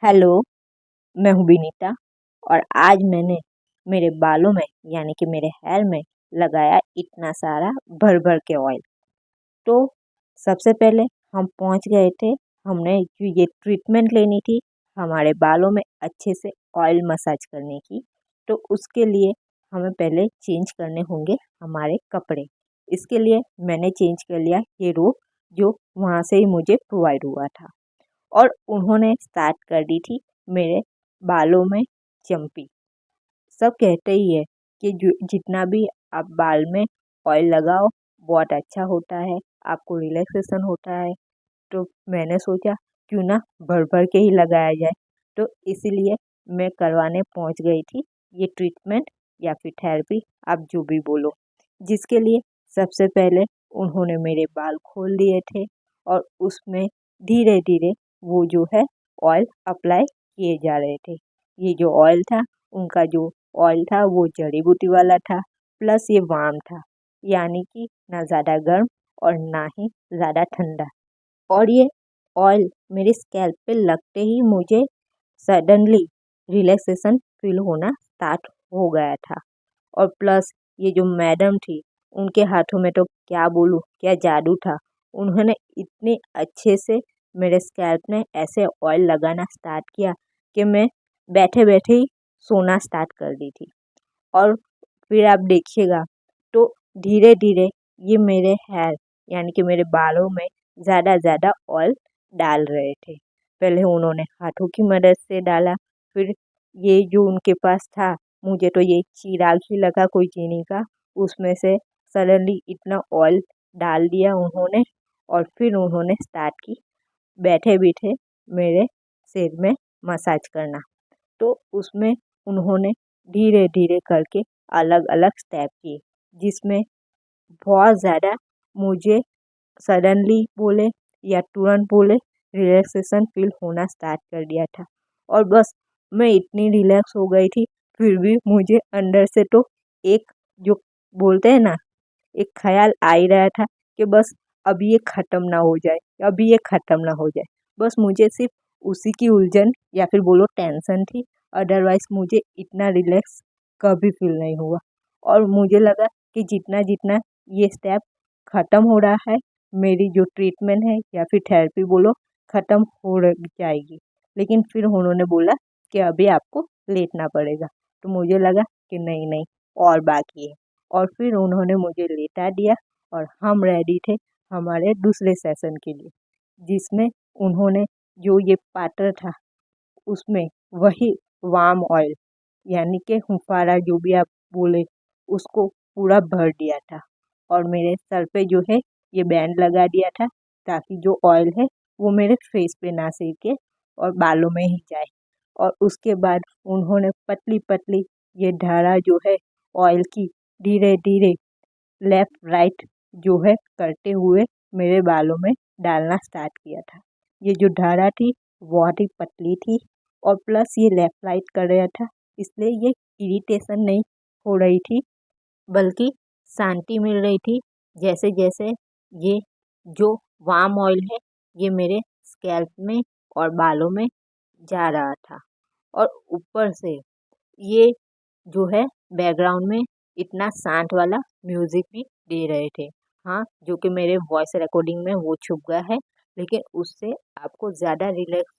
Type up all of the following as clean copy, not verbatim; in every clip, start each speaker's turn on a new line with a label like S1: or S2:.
S1: Hello, मैं हूँ विनीता और आज मैंने मेरे बालों में यानी कि मेरे हेयर में लगाया इतना सारा भर भर के ऑयल। तो सबसे पहले हम पहुँच गए थे, हमने ये ट्रीटमेंट लेनी थी हमारे बालों में अच्छे से ऑयल मसाज करने की। तो उसके लिए हमें पहले चेंज करने होंगे हमारे कपड़े। इसके लिए मैंने चेंज कर लिया ये रोब जो वहाँ से ही मुझे प्रोवाइड हुआ था और उन्होंने स्टार्ट कर दी थी मेरे बालों में चम्पी। सब कहते ही है कि जो जितना भी आप बाल में ऑयल लगाओ बहुत अच्छा होता है, आपको रिलैक्सेशन होता है। तो मैंने सोचा क्यों ना भर भर के ही लगाया जाए। तो इसीलिए मैं करवाने पहुंच गई थी ये ट्रीटमेंट या फिर थेरेपी, आप जो भी बोलो। जिसके लिए सबसे पहले उन्होंने मेरे बाल खोल दिए थे और उसमें धीरे धीरे वो जो है ऑयल अप्लाई किए जा रहे थे। ये जो ऑयल था, उनका जो ऑयल था वो जड़ी बूटी वाला था, प्लस ये वार्म था, यानी कि ना ज़्यादा गर्म और ना ही ज़्यादा ठंडा। और ये ऑयल मेरे स्कैल्प पे लगते ही मुझे सडनली रिलैक्सेशन फील होना स्टार्ट हो गया था। और प्लस ये जो मैडम थी, उनके हाथों में तो क्या बोलूँ, क्या जादू था। उन्होंने इतने अच्छे से मेरे स्कैल्प में ऐसे ऑयल लगाना स्टार्ट किया कि मैं बैठे बैठे ही सोना स्टार्ट कर दी थी। और फिर आप देखिएगा तो धीरे धीरे ये मेरे हेयर यानी कि मेरे बालों में ज़्यादा ज़्यादा ऑयल डाल रहे थे। पहले उन्होंने हाथों की मदद से डाला, फिर ये जो उनके पास था, मुझे तो ये चिराग ही लगा कोई चीनी का, उसमें से सडनली इतना ऑयल डाल दिया उन्होंने। और फिर उन्होंने स्टार्ट की बैठे बैठे मेरे सिर में मसाज करना। तो उसमें उन्होंने धीरे धीरे करके अलग अलग स्टेप किए, जिसमें बहुत ज़्यादा मुझे सडनली बोले या तुरंत बोले रिलैक्सेशन फील होना स्टार्ट कर दिया था। और बस मैं इतनी रिलैक्स हो गई थी, फिर भी मुझे अंदर से तो एक जो बोलते हैं ना, एक ख्याल आ ही रहा था कि बस अभी ये ख़त्म ना हो जाए, अभी ये ख़त्म ना हो जाए। बस मुझे सिर्फ उसी की उलझन या फिर बोलो टेंशन थी, अदरवाइज़ मुझे इतना रिलैक्स कभी फील नहीं हुआ। और मुझे लगा कि जितना जितना ये स्टेप ख़त्म हो रहा है, मेरी जो ट्रीटमेंट है या फिर थेरेपी बोलो ख़त्म हो जाएगी। लेकिन फिर उन्होंने बोला कि अभी आपको लेटना पड़ेगा। तो मुझे लगा कि नहीं नहीं, और बाकी है। और फिर उन्होंने मुझे लेटा दिया और हम रेडी थे हमारे दूसरे सेशन के लिए, जिसमें उन्होंने जो ये पात्र था उसमें वही वार्म ऑयल यानी कि हुफारा जो भी आप बोले, उसको पूरा भर दिया था। और मेरे सर पे जो है ये बैंड लगा दिया था, ताकि जो ऑयल है वो मेरे फेस पे ना सीके और बालों में ही जाए। और उसके बाद उन्होंने पतली पतली ये धारा जो है ऑयल की धीरे धीरे लेफ्ट राइट जो है करते हुए मेरे बालों में डालना स्टार्ट किया था। ये जो धारा थी बहुत ही पतली थी और प्लस ये लेफ्ट राइट कर रहा था, इसलिए ये इरिटेशन नहीं हो रही थी, बल्कि शांति मिल रही थी। जैसे जैसे ये जो वार्म ऑयल है ये मेरे स्कैल्प में और बालों में जा रहा था। और ऊपर से ये जो है बैकग्राउंड में इतना शांत वाला म्यूजिक भी दे रहे थे। हाँ, जो कि मेरे वॉइस रिकॉर्डिंग में वो छुप गया है, लेकिन उससे आपको ज़्यादा रिलैक्स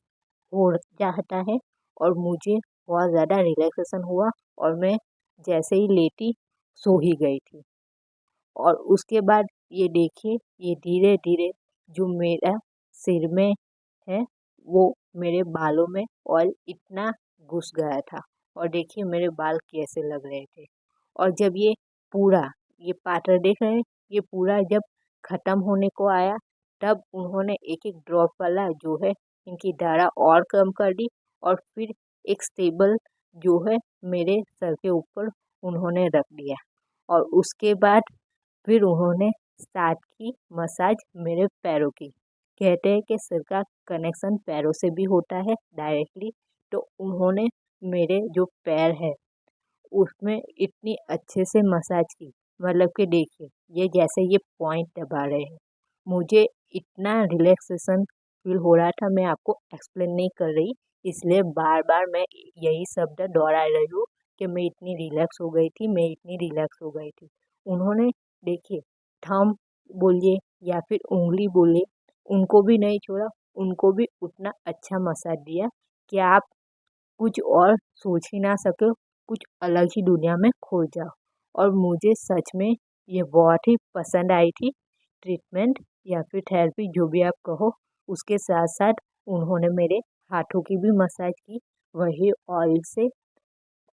S1: हो जाता है। और मुझे बहुत ज़्यादा रिलैक्सेशन हुआ और मैं जैसे ही लेटी सो ही गई थी। और उसके बाद ये देखिए ये धीरे धीरे जो मेरा सिर में है वो मेरे बालों में ऑयल इतना घुस गया था। और देखिए मेरे बाल कैसे लग रहे थे। और जब ये पूरा ये पार्टर देख रहे हैं, ये पूरा जब ख़त्म होने को आया, तब उन्होंने एक एक ड्रॉप वाला जो है इनकी धारा और कम कर दी। और फिर एक स्टेबल जो है मेरे सर के ऊपर उन्होंने रख दिया। और उसके बाद फिर उन्होंने स्टार्ट की मसाज मेरे पैरों की। कहते हैं कि सिर का कनेक्शन पैरों से भी होता है डायरेक्टली। तो उन्होंने मेरे जो पैर है उसमें इतनी अच्छे से मसाज की, मतलब कि देखिए ये जैसे ये पॉइंट दबा रहे हैं, मुझे इतना रिलैक्सेशन फील हो रहा था, मैं आपको एक्सप्लेन नहीं कर रही। इसलिए बार बार मैं यही शब्द दोहरा रही हूँ कि मैं इतनी रिलैक्स हो गई थी, मैं इतनी रिलैक्स हो गई थी। उन्होंने देखिए थंब बोलिए या फिर उंगली बोलिए, उनको भी नहीं छोड़ा, उनको भी उतना अच्छा मसाज दिया कि आप कुछ और सोच ही ना सके, कुछ अलग ही दुनिया में खो जाओ। और मुझे सच में ये बहुत ही पसंद आई थी ट्रीटमेंट या फिर थेरेपी, जो भी आप कहो। उसके साथ साथ उन्होंने मेरे हाथों की भी मसाज की वही ऑयल से,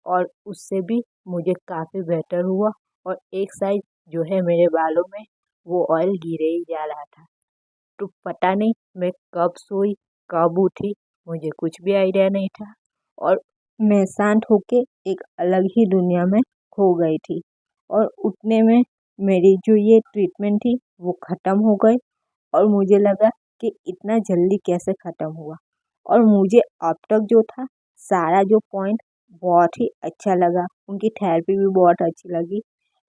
S1: और उससे भी मुझे काफ़ी बेटर हुआ। और एक साइड जो है मेरे बालों में वो ऑयल गिरे ही जा रहा था। तो पता नहीं मैं कब सोई कब उठी, मुझे कुछ भी आइडिया नहीं था। और मैं शांत होके एक अलग ही दुनिया में खो गई थी। और उतने में मेरी जो ये ट्रीटमेंट थी वो ख़त्म हो गई। और मुझे लगा कि इतना जल्दी कैसे ख़त्म हुआ। और मुझे अब तक जो था सारा जो पॉइंट बहुत ही अच्छा लगा, उनकी थेरेपी भी बहुत अच्छी लगी,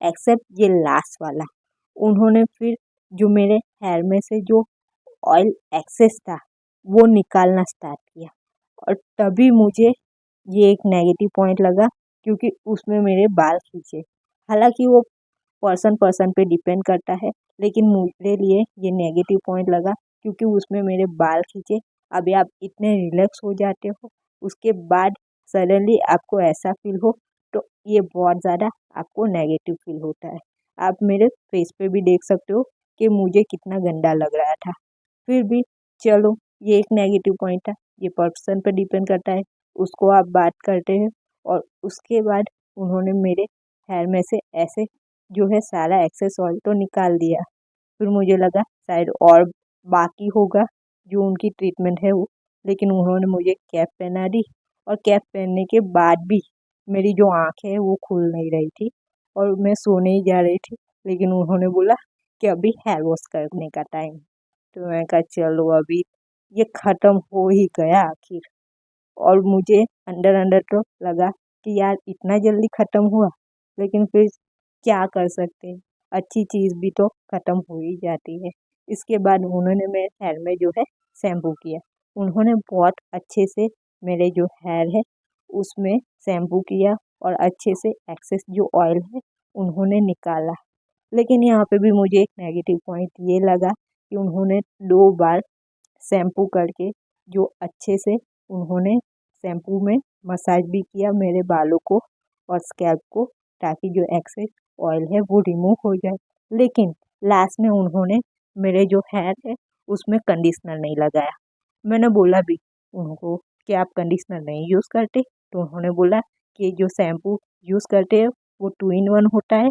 S1: एक्सेप्ट ये लास्ट वाला। उन्होंने फिर जो मेरे हेयर में से जो ऑयल एक्सेस था वो निकालना स्टार्ट किया। और तभी मुझे ये एक नेगेटिव पॉइंट लगा, क्योंकि उसमें मेरे बाल खींचे। हालांकि वो पर्सन पर्सन पे डिपेंड करता है, लेकिन मेरे लिए ये नेगेटिव पॉइंट लगा क्योंकि उसमें मेरे बाल खींचे। अभी आप इतने रिलैक्स हो जाते हो, उसके बाद सडनली आपको ऐसा फील हो, तो ये बहुत ज़्यादा आपको नेगेटिव फील होता है। आप मेरे फेस पे भी देख सकते हो कि मुझे कितना गंदा लग रहा था। फिर भी चलो, ये एक नेगेटिव पॉइंट था, ये पर्सन पर डिपेंड करता है, उसको आप बात करते हैं। और उसके बाद उन्होंने मेरे हेयर में से ऐसे जो है सारा एक्सेस ऑयल तो निकाल दिया। फिर मुझे लगा शायद और बाकी होगा जो उनकी ट्रीटमेंट है वो, लेकिन उन्होंने मुझे कैप पहना दी। और कैप पहनने के बाद भी मेरी जो आँखें हैं वो खुल नहीं रही थी, और मैं सोने ही जा रही थी। लेकिन उन्होंने बोला कि अभी हेयर वॉश करने का टाइम। तो मैं कहा चलो अभी ये ख़त्म हो ही गया आखिर। और मुझे अंदर अंदर तो लगा कि यार इतना जल्दी ख़त्म हुआ, लेकिन फिर क्या कर सकते हैं, अच्छी चीज़ भी तो ख़त्म हो ही जाती है। इसके बाद उन्होंने मेरे हेयर में जो है शैम्पू किया। उन्होंने बहुत अच्छे से मेरे जो हेयर है उसमें शैम्पू किया, और अच्छे से एक्सेस जो ऑयल है उन्होंने निकाला। लेकिन यहाँ पे भी मुझे एक नेगेटिव पॉइंट ये लगा कि उन्होंने 2 बार शैम्पू करके जो अच्छे से उन्होंने शैम्पू में मसाज भी किया मेरे बालों को और स्कैल्प को, ताकि जो एक्सेस ऑयल है वो रिमूव हो जाए। लेकिन लास्ट में उन्होंने मेरे जो हेयर है उसमें कंडीशनर नहीं लगाया। मैंने बोला भी उनको कि आप कंडीशनर नहीं यूज़ करते, तो उन्होंने बोला कि जो शैम्पू यूज़ करते हैं वो 2 in 1 होता है,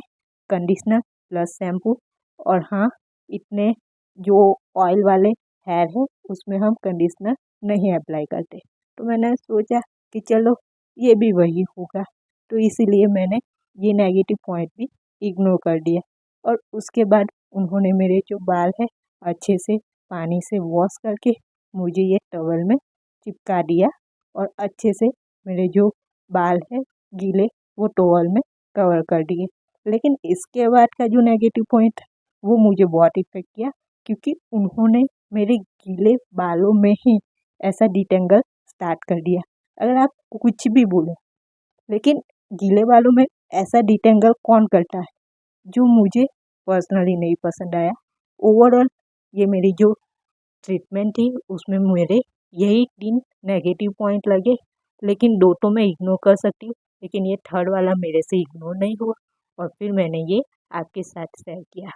S1: कंडीशनर प्लस शैम्पू। और हाँ, इतने जो ऑयल वाले हेयर है उसमें हम कंडीशनर नहीं अप्लाई करते। तो मैंने सोचा कि चलो ये भी वही होगा, तो इसीलिए मैंने ये नेगेटिव पॉइंट भी इग्नोर कर दिया। और उसके बाद उन्होंने मेरे जो बाल है अच्छे से पानी से वॉश करके मुझे ये टॉवल में चिपका दिया, और अच्छे से मेरे जो बाल है गीले वो टॉवल में कवर कर दिए। लेकिन इसके बाद का जो नेगेटिव पॉइंट वो मुझे बहुत इफेक्ट किया, क्योंकि उन्होंने मेरे गीले बालों में ही ऐसा डिटेंगल स्टार्ट कर दिया। अगर आप कुछ भी बोलो, लेकिन गीले बालों में ऐसा डिटेंगल कौन करता है, जो मुझे पर्सनली नहीं पसंद आया। ओवरऑल ये मेरी जो ट्रीटमेंट थी उसमें मेरे यही 3 नेगेटिव पॉइंट लगे, लेकिन 2 तो मैं इग्नोर कर सकती हूँ, लेकिन ये थर्ड वाला मेरे से इग्नोर नहीं हुआ, और फिर मैंने ये आपके साथ शेयर किया।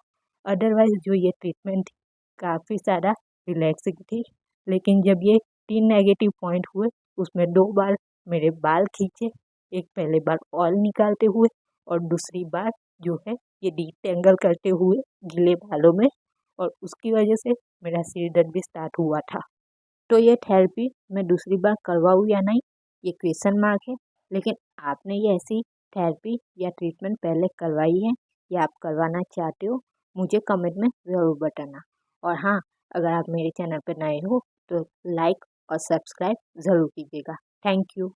S1: अदरवाइज़ जो ये ट्रीटमेंट थी काफ़ी ज़्यादा रिलैक्सिंग थी, लेकिन जब ये 3 नेगेटिव पॉइंट हुए उसमें 2 बार मेरे बाल खींचे, एक पहले बार ऑयल निकालते हुए और दूसरी बार जो है ये डिटेंगल करते हुए गीले बालों में, और उसकी वजह से मेरा सिर दर्द भी स्टार्ट हुआ था। तो ये थेरेपी मैं दूसरी बार करवाऊँ या नहीं, ये क्वेश्चन मार्क है। लेकिन आपने ये ऐसी थेरेपी या ट्रीटमेंट पहले करवाई है या आप करवाना चाहते हो, मुझे कमेंट में ज़रूर बताना। और हाँ, अगर आप मेरे चैनल पर नए हो तो लाइक और सब्सक्राइब ज़रूर कीजिएगा। Thank you.